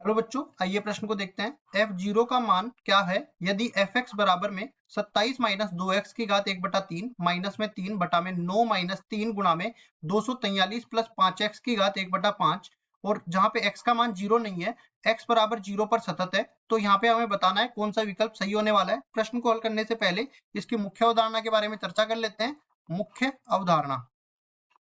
चलो बच्चों आइए प्रश्न को देखते हैं। f0 का मान क्या है यदि fx बराबर में 27 माइनस 2x की घात 1/3 माइनस में 3 बटा में 9 माइनस 3 गुणा में 243 प्लस 5x की घात 1/5 और जहां पे x का मान 0 नहीं है, x बराबर 0 पर सतत है, तो यहाँ पे हमें बताना है कौन सा विकल्प सही होने वाला है। प्रश्न को हल करने से पहले इसकी मुख्य अवधारणा के बारे में चर्चा कर लेते हैं। मुख्य अवधारणा,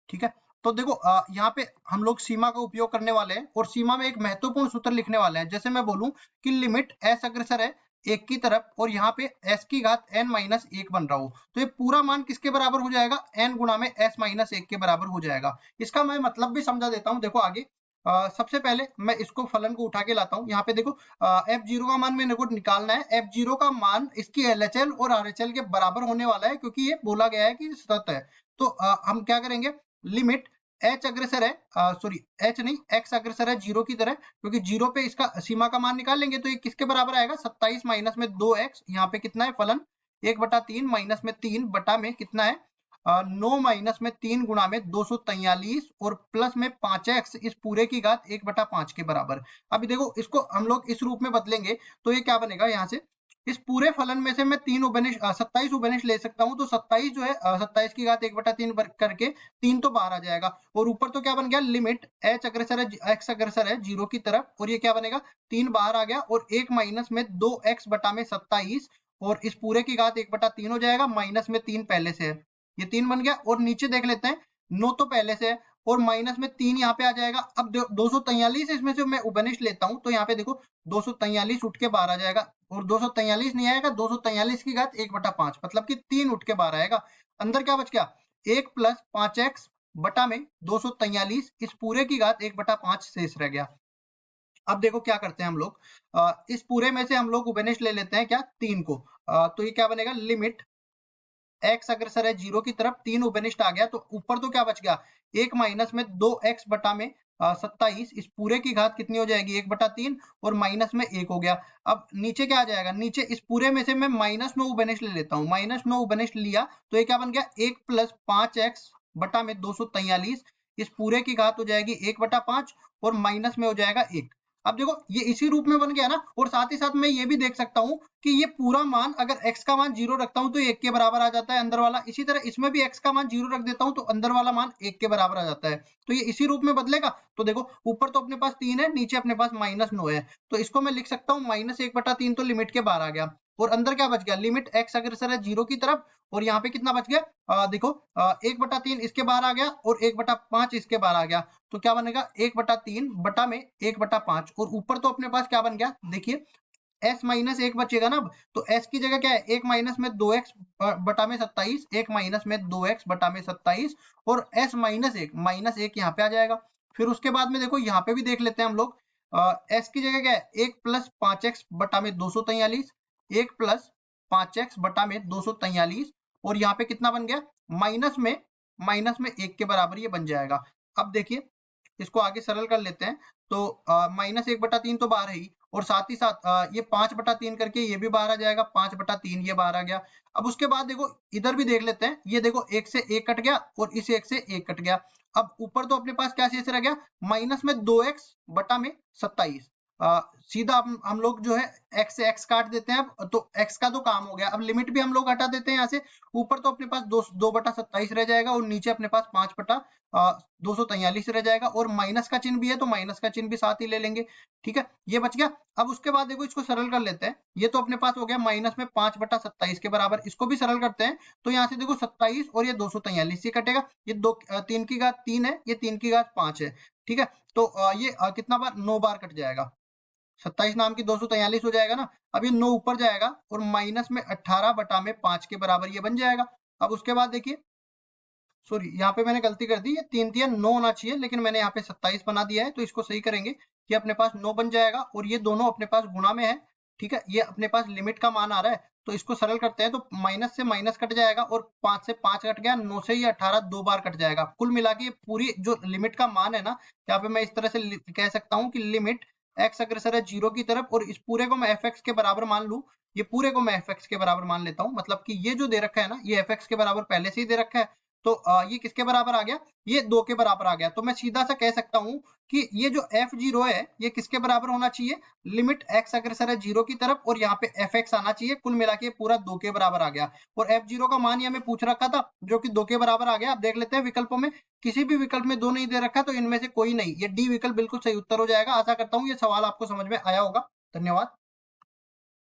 ठीक है। तो देखो यहाँ पे हम लोग सीमा का उपयोग करने वाले हैं और सीमा में एक महत्वपूर्ण सूत्र लिखने वाले हैं। जैसे मैं बोलूं कि लिमिट s अग्रसर है एक की तरफ और यहाँ पे s की घात n माइनस 1 बन रहा हो, तो ये पूरा मान किसके बराबर हो जाएगा, n गुणा में s माइनस 1 के बराबर हो जाएगा। इसका मैं मतलब भी समझा देता हूँ। देखो आगे सबसे पहले मैं इसको फलन को उठा के लाता हूँ। यहाँ पे देखो f0 का मान मेरे को निकालना है। f0 का मान इसकी LHL और RHL के बराबर होने वाला है क्योंकि ये बोला गया है कि सतत है। तो हम क्या करेंगे, लिमिट h अग्रसर है सॉरी h नहीं x अग्रसर है 0 की तरह, क्योंकि 0 पे इसका सीमा का मान निकाल लेंगे तो ये किसके बराबर आएगा, 27 माइनस में 2x, यहाँ पे कितना है फलन 1/3 माइनस में 3 बटा में कितना है 9 माइनस में 3 गुणा में 243 और प्लस में 5x इस पूरे की घात 1/5 के बराबर। अभी देखो इसको हम लोग इस रूप में बदलेंगे तो ये क्या बनेगा, यहाँ से इस पूरे फलन में से मैं 27 उबनिश ले सकता हूं, तो 27 जो है 27 की घात 1/3 करके 3 तो बाहर आ जाएगा और ऊपर तो क्या बन गया, लिमिट h अग्रसर है x अग्रसर है 0 की तरफ और ये क्या बनेगा 3 बाहर आ गया और 1 माइनस में 2x बटा में 27 और इस पूरे की घात 1/3 हो जाएगा, माइनस में 3 पहले से है, ये 3 बन गया। और नीचे देख लेते हैं 9 तो पहले से है और माइनस में 3 यहाँ पे आ जाएगा। अब 243 इसमें से मैं उबनिश लेता हूं तो यहाँ पे देखो 243 उठ के बाहर आ जाएगा और 243 नहीं आएगा, 243 की घात 1/5 मतलब कि 3 उठ के बाहर आएगा। अंदर क्या बच गया 1 प्लस 5x बटा में 243 इस पूरे की घात 1/5 शेष रह गया। अब देखो क्या करते हैं हम लोग, इस पूरे में से हम लोग उबनिश ले लेते हैं क्या 3 को, तो ये क्या बनेगा, लिमिट x अग्रसर है 0 की तरफ 3 उबनिष्ट आ गया, तो ऊपर तो क्या बच गया 1 माइनस में 2x बटा में 27 इस पूरे की घात कितनी हो जाएगी 1/3 और माइनस में 1 हो गया। अब नीचे क्या आ जाएगा, नीचे इस पूरे में से मैं -9 उबनिष्ट ले लेता हूँ, -9 उबनिष्ट लिया तो ये क्या बन गया 1 प्लस 5x बटा में 243 इस पूरे की घात हो जाएगी 1/5 और माइनस में हो जाएगा 1। अब देखो ये इसी रूप में बन गया ना, और साथ ही साथ मैं ये भी देख सकता हूँ कि ये पूरा मान अगर x का मान 0 रखता हूं तो 1 के बराबर आ जाता है अंदर वाला, इसी तरह इसमें भी x का मान 0 रख देता हूं तो अंदर वाला मान 1 के बराबर आ जाता है। तो ये इसी रूप में बदलेगा। तो देखो ऊपर तो अपने पास 3 है, नीचे अपने पास -9 है, तो इसको मैं लिख सकता हूँ -1/3 तो लिमिट के बाहर आ गया और अंदर क्या बच गया, लिमिट x अग्रसर है 0 की तरफ और यहाँ पे कितना बच गया देखो 1/3 इसके बाहर आ गया और 1/5 इसके बाहर आ गया, तो क्या बनेगा 1/3 बटा में 1/5 और ऊपर तो अपने पास क्या बन गया, देखिए s माइनस 1 बचेगा ना। अब तो s की जगह क्या है 1 माइनस में 2x बटा में 27, 1 माइनस में 2x बटा में 27 और s माइनस 1 यहाँ पे आ जाएगा। फिर उसके बाद में देखो यहाँ पे भी देख लेते हैं हम लोग, s की जगह क्या है 1 प्लस 5x बटा में 243, 1 प्लस 5x बटा में 243 और यहाँ पे कितना बन गया माइनस में 1 के बराबर ये बन जाएगा। अब देखिए इसको आगे सरल कर लेते हैं, तो -1/3 तो बाहर है ही और साथ ही साथ ये 5/3 करके ये भी बाहर आ जाएगा, 5/3 ये बाहर आ गया। अब उसके बाद देखो इधर भी देख लेते हैं, ये देखो 1 से 1 कट गया और इस 1 से 1 कट गया। अब ऊपर तो अपने पास क्या शेष रह गया, माइनस में 2x बटा में 27, सीधा हम लोग जो है x से x काट देते हैं, अब तो x का तो काम हो गया। अब लिमिट भी हम लोग हटा देते हैं यहाँ से, ऊपर तो अपने पास 2/27 रह जाएगा और नीचे अपने पास 5/243 रह जाएगा और माइनस का चिन्ह भी है तो माइनस का चिन्ह भी साथ ही ले लेंगे, ठीक है, ये बच गया। अब उसके बाद देखो इसको सरल कर लेते हैं, ये तो अपने पास हो गया माइनस में 5/27 के बराबर, इसको भी सरल करते हैं तो यहाँ से देखो 27 और ये 243 ये कटेगा, ये 3 की घात 3 है, ये 3 की घात 5 है, ठीक है। तो ये कितना बार 9 बार कट जाएगा, 27 नाम की 243 हो जाएगा ना। अब ये 9 ऊपर जाएगा और माइनस में 18 बटा में 5 के बराबर ये बन जाएगा। अब उसके बाद देखिए सॉरी यहाँ पे मैंने गलती कर दी, ये 3 3 9 होना चाहिए लेकिन मैंने यहाँ पे 27 बना दिया है, तो इसको सही करेंगे कि अपने पास 9 बन जाएगा और ये दोनों अपने पास गुणा में है, ठीक है, ये अपने पास लिमिट का मान आ रहा है तो इसको सरल करते हैं, तो माइनस से माइनस कट जाएगा और 5 से 5 कट गया, 9 से ये 18 2 बार कट जाएगा। कुल मिला के पूरी जो लिमिट का मान है ना, यहाँ पे मैं इस तरह से कह सकता हूँ कि लिमिट x अग्रसर है 0 की तरफ और इस पूरे को मैं fx के बराबर मान लूं, ये पूरे को मैं fx के बराबर मान लेता हूँ, मतलब कि ये जो दे रखा है ना ये fx के बराबर पहले से ही दे रखा है, तो ये किसके बराबर आ गया, ये 2 के बराबर आ गया। तो मैं सीधा सा कह सकता हूं कि ये जो f0 है ये किसके बराबर होना चाहिए, लिमिट x अग्रसर है 0 की तरफ और यहाँ पे fx आना चाहिए, कुल मिला के पूरा 2 के बराबर आ गया। और f0 का मान ये हमें पूछ रखा था जो कि 2 के बराबर आ गया। अब देख लेते हैं विकल्पों में, किसी भी विकल्प में 2 नहीं दे रखा तो इनमें से कोई नहीं, ये डी विकल्प बिल्कुल सही उत्तर हो जाएगा। आशा करता हूँ ये सवाल आपको समझ में आया होगा। धन्यवाद।